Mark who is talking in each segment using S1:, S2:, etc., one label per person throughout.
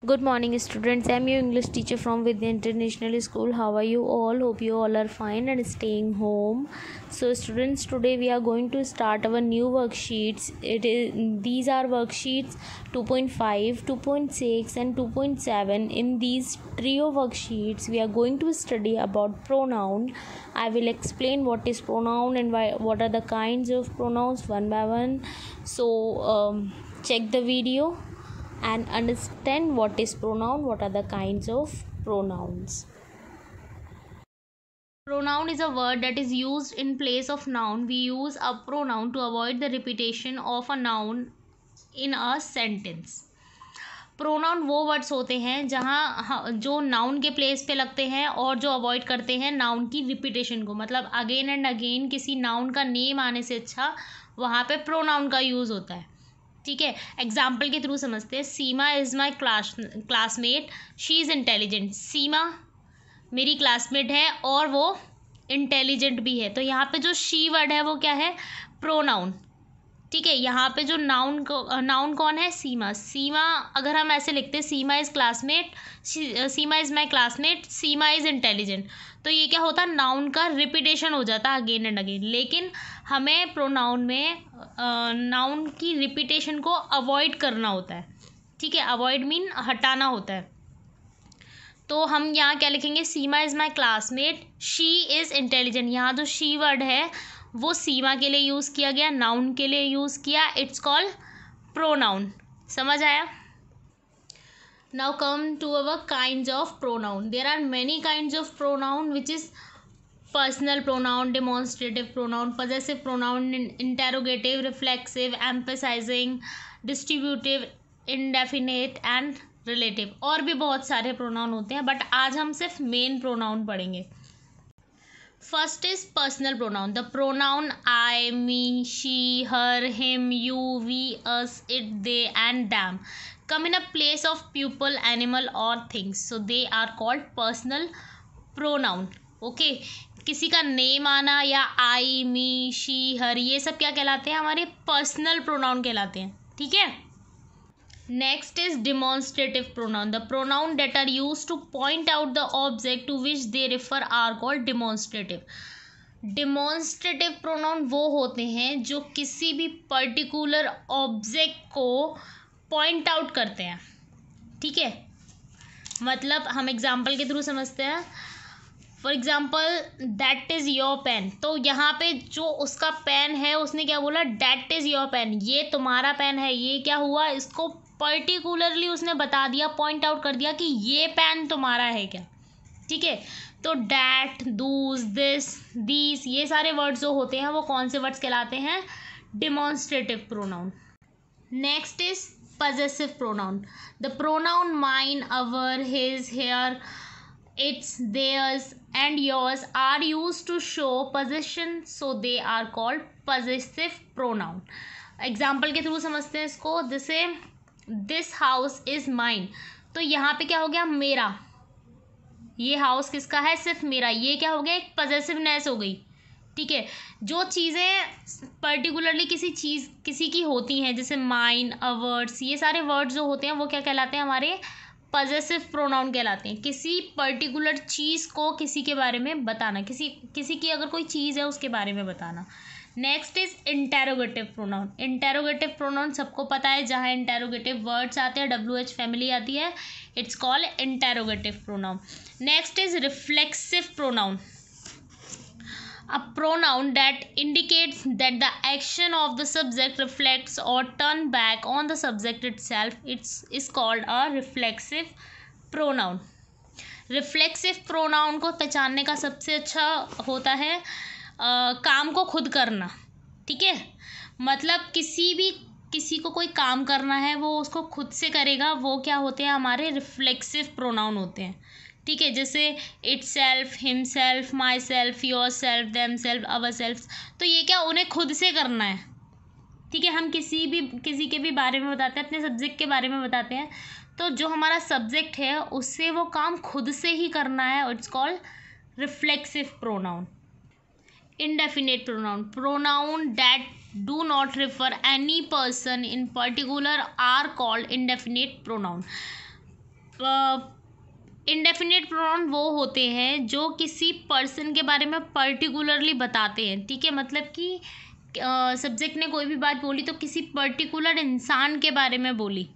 S1: Good morning, students. I'm your English teacher from Vidya International School. How are you all? Hope you all are fine and staying home. So, students, today we are going to start our new worksheets. These are worksheets 2.5, 2.6, and 2.7. In these trio worksheets, we are going to study about pronoun. I will explain what is pronoun and what are the kinds of pronouns one by one. So, check the video and understand what is pronoun, what are the kinds of pronouns. Pronoun is a word that is used in place of noun. We use a pronoun to avoid the repetition of a noun in a sentence. Pronoun वो words होते हैं जहाँ जो noun के place पे लगते हैं और जो अवॉइड करते हैं नाउन की रिपीटेशन को, मतलब अगेन एंड अगेन किसी नाउन का नेम आने से अच्छा वहाँ पे प्रोनाउन का यूज़ होता है. ठीक है, एग्जाम्पल के थ्रू समझते हैं. Seema is my classmate, she is intelligent. Seema मेरी क्लासमेट है और वो इंटेलिजेंट भी है. तो यहाँ पे जो शी वर्ड है वो क्या है? प्रोनाउन. ठीक है, यहाँ पे जो नाउन कौन है? सीमा. सीमा अगर हम ऐसे लिखते हैं Seema is classmate, Seema is my classmate, Seema is intelligent, तो ये क्या होता है? नाउन का रिपीटेशन हो जाता है अगेन एंड अगेन. लेकिन हमें प्रोनाउन में नाउन की रिपीटेशन को अवॉइड करना होता है. ठीक है, अवॉइड मीन हटाना होता है. तो हम यहाँ क्या लिखेंगे? Seema is my classmate, she is intelligent. यहाँ जो शी वर्ड है वो सीमा के लिए यूज़ किया गया, नाउन के लिए यूज़ किया. It's called pronoun. समझ आया? Now come to our kinds of pronoun. There are many kinds of pronoun which is personal pronoun, demonstrative pronoun, possessive pronoun, interrogative, reflexive, emphasizing, distributive, indefinite and relative. और भी बहुत सारे pronoun होते हैं but आज हम सिर्फ मेन प्रोनाउन पढ़ेंगे. First is personal pronoun. The pronoun I, me, she, her, him, you, we, us, it, they and them come in a place of people, animal or things. So they are called personal pronoun. Okay. किसी का name आना या I, me, she, her ये सब क्या कहलाते हैं? हमारे पर्सनल प्रोनाउन कहलाते हैं. ठीक है. Next is demonstrative pronoun. The pronoun that are used to point out the object to which they refer are called demonstrative. Demonstrative pronoun वो होते हैं जो किसी भी पर्टिकुलर ऑब्जेक्ट को पॉइंट आउट करते हैं. ठीक है, मतलब हम एग्जाम्पल के थ्रू समझते हैं. For example that is your pen. तो यहाँ पे जो उसका पेन है उसने क्या बोला? दैट इज़ योर पेन, ये तुम्हारा पेन है. ये क्या हुआ? इसको पर्टिकुलरली उसने बता दिया, पॉइंट आउट कर दिया कि ये पेन तुम्हारा है क्या. ठीक है, तो डैट, दूज, दिस, दीज ये सारे वर्ड्स जो होते हैं वो कौन से वर्ड्स कहलाते हैं? Demonstrative pronoun. Next is possessive pronoun. The pronoun mine, our, his, her, its, theirs and yours are used to show possession, so they are called possessive pronoun. Example के थ्रू समझते हैं इसको. जैसे दिस हाउस इज माइन, तो यहाँ पे क्या हो गया? मेरा. ये हाउस किसका है? सिर्फ मेरा. ये क्या हो गया? एक पजेसिवनेस हो गई. ठीक है, जो चीज़ें पर्टिकुलरली किसी की होती हैं जैसे माइन, अवर्स, ये सारे वर्ड्स जो होते हैं वो क्या कहलाते हैं? हमारे पजेसिव प्रोनाउन कहलाते हैं. किसी पर्टिकुलर चीज़ को किसी के बारे में बताना, किसी की अगर कोई चीज़ है उसके बारे में बताना. Next is interrogative pronoun. Interrogative pronoun सबको पता है, जहाँ इंटेरोगेटिव वर्ड्स आते हैं WH फैमिली आती है, it's called interrogative pronoun. Next is reflexive pronoun. A pronoun that indicates that the action of the subject reflects or turn back on the subject itself, is called a reflexive pronoun. Reflexive pronoun को पहचानने का सबसे अच्छा होता है काम को खुद करना. ठीक है, मतलब किसी को कोई काम करना है वो उसको खुद से करेगा, वो क्या होते हैं? हमारे रिफ्लेक्सिव प्रोनाउन होते हैं. ठीक है, जैसे it self, him self, my self, your self, them self, our self. तो ये क्या उन्हें खुद से करना है. ठीक है, हम किसी के भी बारे में बताते हैं, अपने सब्जेक्ट के बारे में बताते हैं, तो जो हमारा सब्जेक्ट है उससे वो काम खुद से ही करना है. It's called reflexive pronoun. Indefinite pronoun. Pronoun that do not refer any person in particular are called indefinite pronoun. Indefinite pronoun वो होते हैं जो किसी पर्सन के बारे में पर्टिकुलरली बताते हैं, ठीक है। मतलब कि सब्जेक्ट ने कोई भी बात बोली तो किसी पर्टिकुलर इंसान के बारे में बोली,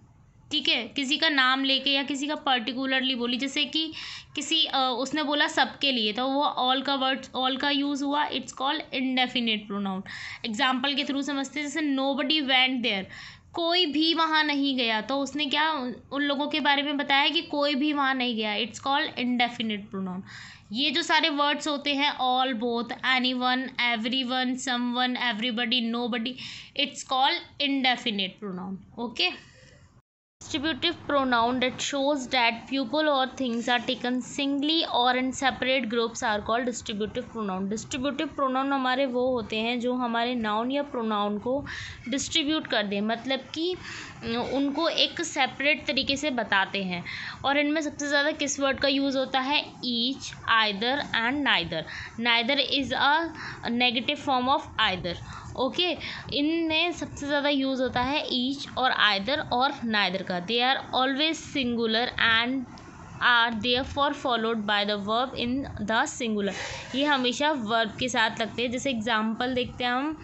S1: ठीक है, किसी का नाम लेके या किसी का पर्टिकुलरली बोली। जैसे कि किसी उसने बोला सबके लिए, तो वो ऑल का वर्ड, ऑल का यूज़ हुआ, it's called indefinite pronoun. Example के थ्रू समझते हैं, जैसे नोबडी वेंट देयर, कोई भी वहाँ नहीं गया, तो उसने क्या उन लोगों के बारे में बताया कि कोई भी वहाँ नहीं गया, इट्स कॉल्ड इंडेफिनिट प्रोनाउन। ये जो सारे वर्ड्स होते हैं, all, both, anyone, everyone, someone, everybody, nobody, it's called indefinite pronoun. Okay. Distributive pronoun that shows that people or things are taken singly or in separate groups are called distributive pronoun. Distributive pronoun हमारे वो होते हैं जो हमारे noun या pronoun को distribute कर दें, मतलब कि उनको एक सेपरेट तरीके से बताते हैं। और इनमें सबसे ज़्यादा किस वर्ड का यूज़ होता है? Each, either and neither. Neither is a negative form of either. Okay, इनमें सबसे ज़्यादा यूज़ होता है ईच और आइदर और नाइदर का। They are always singular and are therefore followed by the verb in the singular. ये हमेशा वर्ब के साथ लगते हैं। जैसे एग्जांपल देखते हैं हम,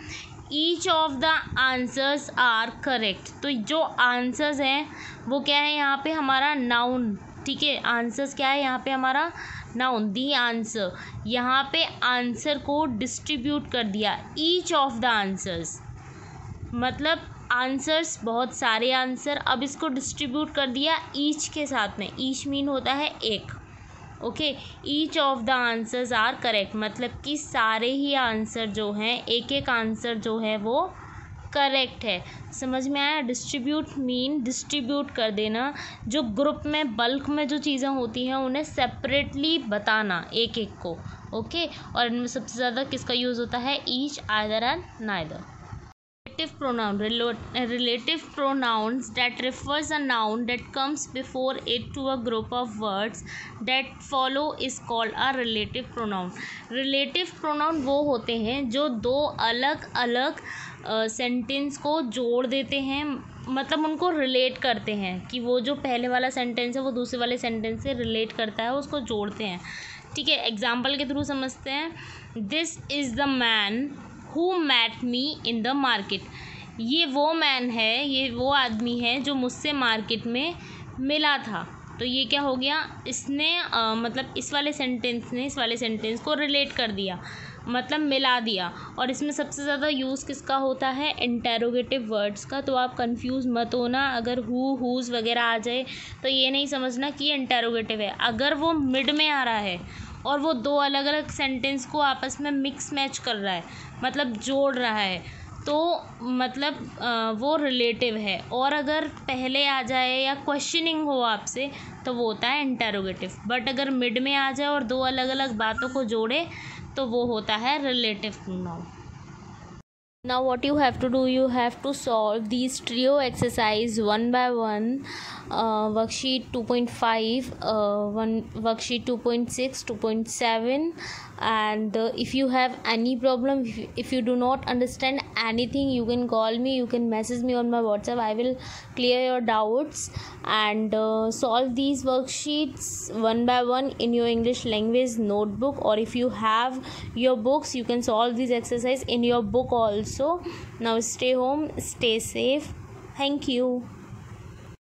S1: each of the answers are correct. तो जो आंसर्स हैं वो क्या है यहाँ पे? हमारा नाउन, ठीक है। आंसर्स क्या है यहाँ पे? हमारा नाउन, दी आंसर। यहाँ पे आंसर को डिस्ट्रीब्यूट कर दिया, ईच ऑफ द आंसर्स, मतलब आंसर्स बहुत सारे आंसर, अब इसको डिस्ट्रीब्यूट कर दिया ईच के साथ में। ईच मीन होता है एक। Okay, each of the answers are correct, मतलब कि सारे ही आंसर जो हैं, एक एक आंसर जो है वो करेक्ट है। समझ में आया? डिस्ट्रीब्यूट मीन डिस्ट्रीब्यूट कर देना, जो ग्रुप में बल्क में जो चीज़ें होती हैं उन्हें सेपरेटली बताना एक एक को। ओके, और इनमें सबसे ज़्यादा किसका यूज़ होता है? Each, either and neither. Relative pronoun. Relative pronouns that refers a noun that comes before it to a group of words that follow is called a relative pronoun. Relative pronoun वो होते हैं जो दो अलग अलग sentence को जोड़ देते हैं, मतलब उनको रिलेट करते हैं कि वो जो पहले वाला सेंटेंस है वो दूसरे वाले सेंटेंस से रिलेट करता है, उसको जोड़ते हैं, ठीक है। एग्जाम्पल के थ्रू समझते हैं। This is the man who met me in the market. ये वो मैन है, ये वो आदमी है जो मुझसे मार्केट में मिला था। तो ये क्या हो गया? इसने मतलब इस वाले सेंटेंस ने इस वाले सेंटेंस को रिलेट कर दिया, मतलब मिला दिया। और इसमें सबसे ज़्यादा यूज़ किसका होता है? इंटेरोगेटिव वर्ड्स का। तो आप कंफ्यूज मत होना, अगर हु, हुज़ वगैरह आ जाए तो ये नहीं समझना कि ये इंटेरोगेटिव है। अगर वो मिड में आ रहा है और वो दो अलग अलग सेंटेंस को आपस में मिक्स मैच कर रहा है, मतलब जोड़ रहा है, तो मतलब वो रिलेटिव है। और अगर पहले आ जाए या क्वेश्चनिंग हो आपसे तो वो होता है इंटेरोगेटिव। बट अगर मिड में आ जाए और दो अलग अलग बातों को जोड़े तो वो होता है relative pronoun. Now what you have to do, you have to solve these trio exercise one by one. Worksheet 2.5, worksheet 2.6, 2.7, and if you have any problem, if you do not understand anything, you can call me, you can message me on my WhatsApp. I will clear your doubts and solve these worksheets one by one in your English language notebook, or if you have your books, you can solve these exercise in your book also. Now stay home, stay safe. Thank you.